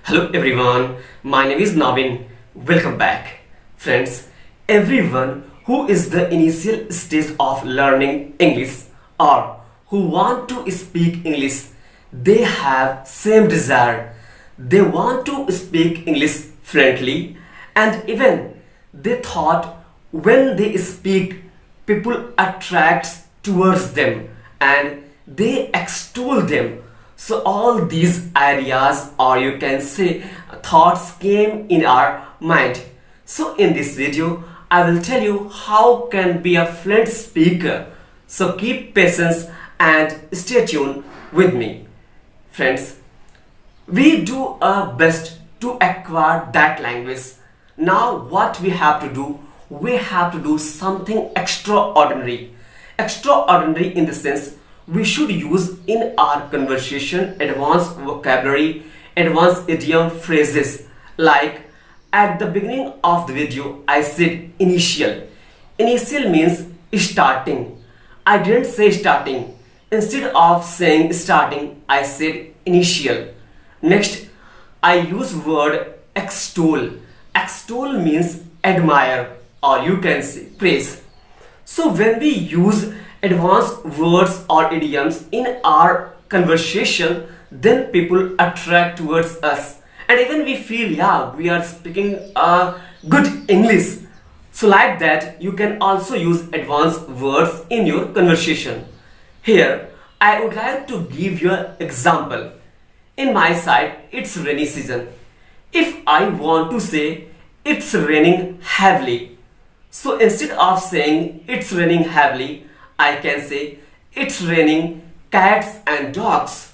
Hello everyone, my name is Navin. Welcome back. Friends, everyone who is the initial stage of learning English or who want to speak English, they have same desire. They want to speak English fluently and even they thought when they speak, people attract towards them and they extol them. So all these ideas or you can say thoughts came in our mind. So in this video I will tell you how can be a fluent speaker. So keep patience and stay tuned with me. Friends, we do our best to acquire that language. Now what we have to do, we have to do something extraordinary. Extraordinary in the sense we should use in our conversation advanced vocabulary, advanced idiom phrases. Like at the beginning of the video I said initial. Initial means starting. I didn't say starting. Instead of saying starting, I said initial. Next, I use word extol. Extol means admire or you can say praise. So when we use advanced words or idioms in our conversation, then people attract towards us. And even we feel, yeah, we are speaking good English. So like that, you can also use advanced words in your conversation. Here, I would like to give you an example. In my side, it's rainy season. If I want to say it's raining heavily, so instead of saying it's raining heavily, I can say it's raining cats and dogs.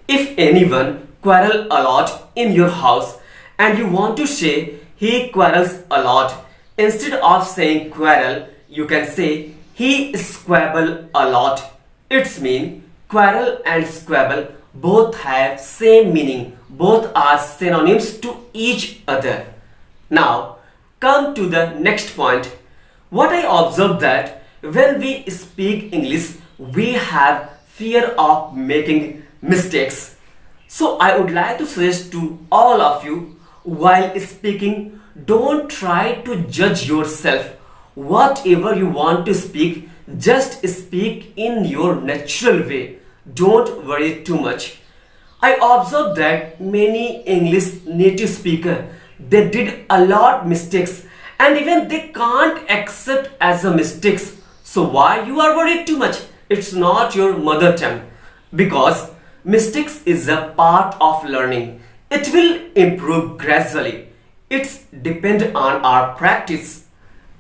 If anyone quarrel a lot in your house and you want to say he quarrels a lot, instead of saying quarrel, you can say he squabble a lot. It's mean quarrel and squabble both have same meaning. Both are synonyms to each other. Now come to the next point. What I observed that when we speak English, we have fear of making mistakes. So I would like to suggest to all of you, while speaking, don't try to judge yourself. Whatever you want to speak, just speak in your natural way. Don't worry too much. I observed that many English native speakers, they did a lot mistakes and even they can't accept as a mistakes. So why you are worried too much? It's not your mother tongue. Because mistakes is a part of learning. It will improve gradually. It's depend on our practice.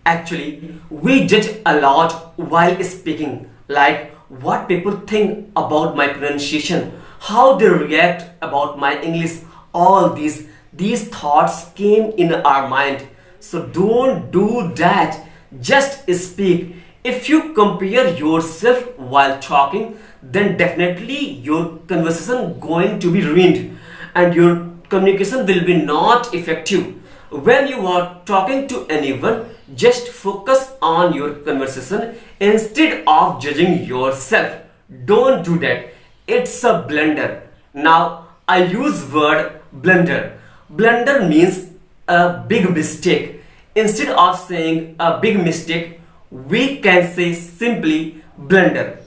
Actually, we judge a lot while speaking, like what people think about my pronunciation, how they react about my English. All these thoughts came in our mind. So don't do that. Just speak. If you compare yourself while talking, then definitely your conversation going to be ruined and your communication will be not effective. When you are talking to anyone, just focus on your conversation instead of judging yourself. Don't do that. It's a blunder. Now I use word blunder. Blunder means a big mistake. Instead of saying a big mistake, we can say simply blunder.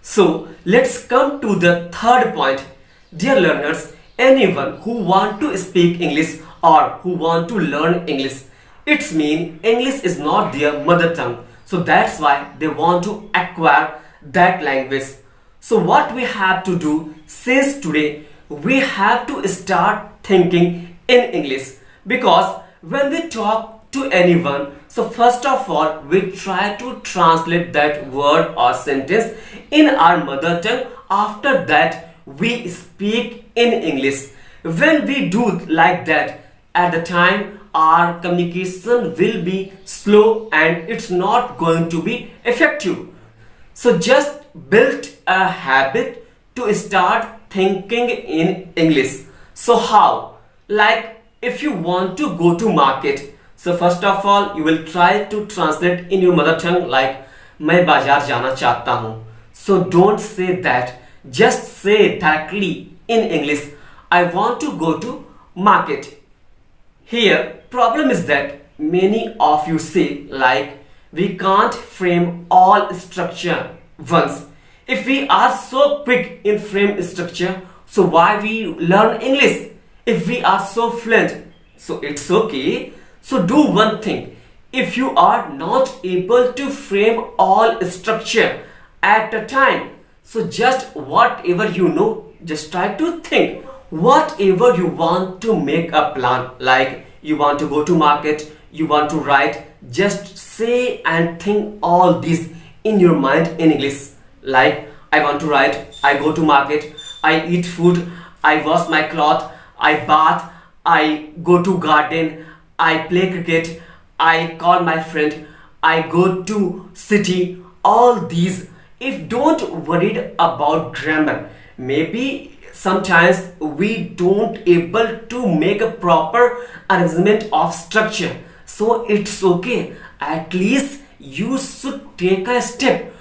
So let's come to the third point. Dear learners, anyone who want to speak English or who want to learn English, it's mean English is not their mother tongue. So that's why they want to acquire that language. So what we have to do since today, we have to start thinking in English. Because when we talk to anyone, so first of all, we try to translate that word or sentence in our mother tongue. After that, we speak in English. When we do like that, at the time, our communication will be slow and it's not going to be effective. So just build a habit to start thinking in English. So how? Like if you want to go to market, so first of all you will try to translate in your mother tongue like मैं बाजार जाना चाहता हूँ. So don't say that. Just say directly in English, I want to go to market. Here, problem is that many of you say like we can't frame all structure once. If we are so quick in frame structure, so why we learn English? If we are so fluent, so it's okay. So do one thing. If you are not able to frame all structure at a time, so just whatever you know, just try to think whatever you want to make a plan, like you want to go to market, you want to write, just say and think all this in your mind in English. Like I want to write, I go to market, I eat food, I wash my cloth, I bath, I go to garden, I play cricket, I call my friend, I go to city. All these, if don't worried about grammar, maybe sometimes we don't able to make a proper arrangement of structure, so it's okay, at least you should take a step.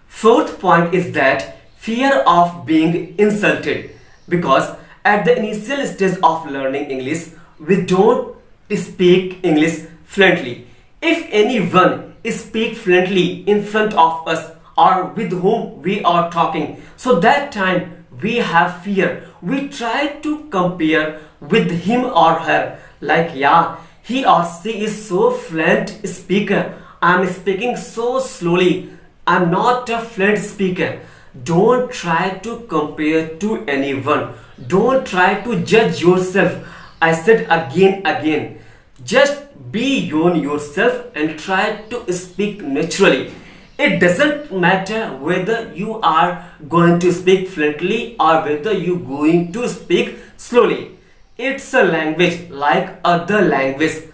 Fourth point is that fear of being insulted, because at the initial stage of learning English we don't speak English fluently. If anyone speak fluently in front of us or with whom we are talking, so that time we have fear. We try to compare with him or her, like yeah, he or she is so fluent speaker, I'm speaking so slowly, I'm not a fluent speaker. Don't try to compare to anyone, don't try to judge yourself. I said again, just be on yourself and try to speak naturally. It doesn't matter whether you are going to speak fluently or whether you going to speak slowly. It's a language like other language.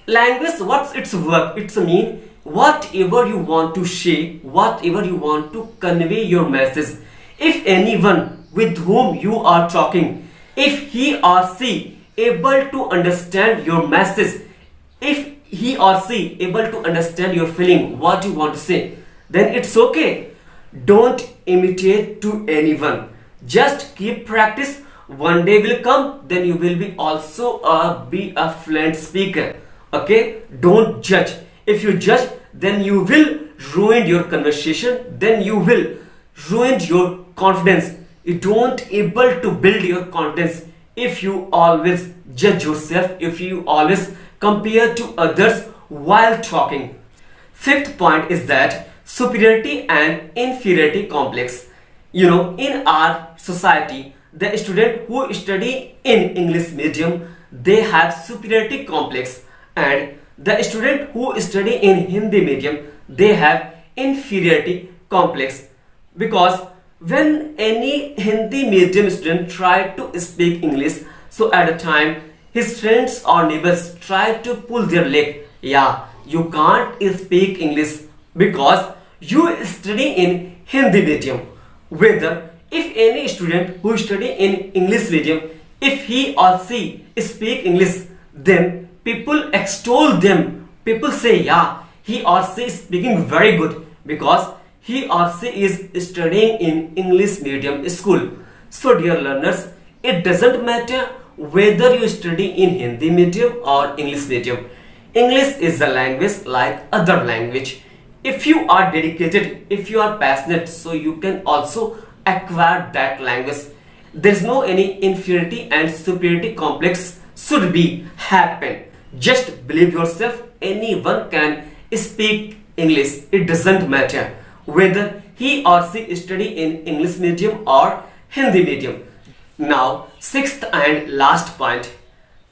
Language, what's its work? It's mean whatever you want to say, whatever you want to convey your message. If anyone with whom you are talking, if he or she able to understand your message, if he or she able to understand your feeling, what you want to say, then it's okay. Don't imitate to anyone, just keep practice. One day will come, then you will be also be a fluent speaker. Okay, don't judge. If you judge, then you will ruin your conversation, then you will ruin your confidence. You don't able to build your confidence if you always judge yourself, if you always compare to others while talking. Fifth point is that superiority and inferiority complex. In our society, the student who study in English medium, they have superiority complex, and the student who study in Hindi medium, they have inferiority complex. Because when any Hindi medium student try to speak English, so at a time his friends or neighbors try to pull their leg. Yeah, you can't speak English because you study in Hindi medium. Whether if any student who study in English medium, if he or she speak English, then people extol them. People say, yeah, he or she is speaking very good because he or she is studying in English medium school. So dear learners, it doesn't matter whether you study in Hindi medium or English medium. English is a language like other language. If you are dedicated, if you are passionate, so you can also acquire that language. There's no any inferiority and superiority complex should be happen. Just believe yourself, anyone can speak English. It doesn't matter whether he or she study in English medium or Hindi medium. Now, sixth and last point.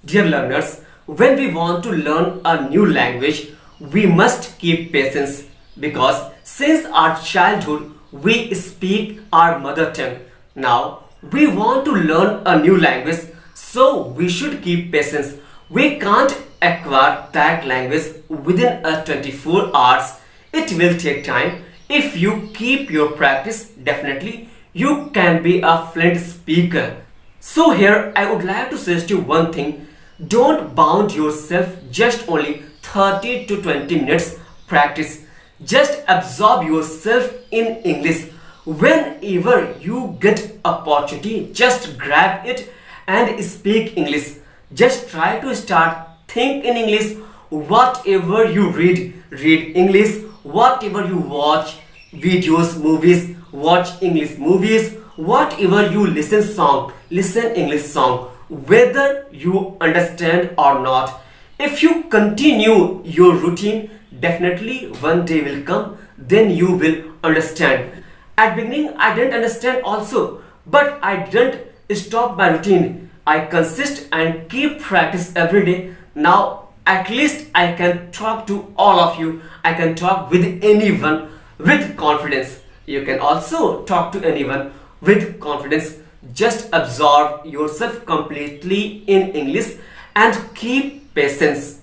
Dear learners, when we want to learn a new language, we must keep patience, because since our childhood we speak our mother tongue. Now we want to learn a new language, so we should keep patience. We can't acquire that language within a 24 hours. It will take time. If you keep your practice, definitely you can be a fluent speaker. So here I would like to suggest you one thing. Don't bound yourself just only 30 to 20 minutes practice. Just absorb yourself in English. Whenever you get opportunity, just grab it and speak English. Just try to start think in English. Whatever you read English. Whatever you watch videos, movies, watch English movies. Whatever you listen English song. Whether you understand or not, if you continue your routine, definitely one day will come, then you will understand. At beginning, I didn't understand also, but I didn't stop my routine. I consist and keep practice every day. Now, at least I can talk to all of you. I can talk with anyone with confidence. You can also talk to anyone with confidence. Just absorb yourself completely in English and keep patience.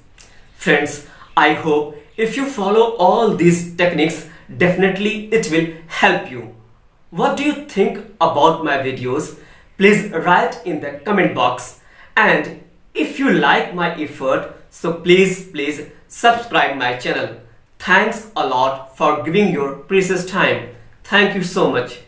Friends, I hope if you follow all these techniques, definitely it will help you. What do you think about my videos? Please write in the comment box. And if you like my effort, so please subscribe my channel. Thanks a lot for giving your precious time. Thank you so much.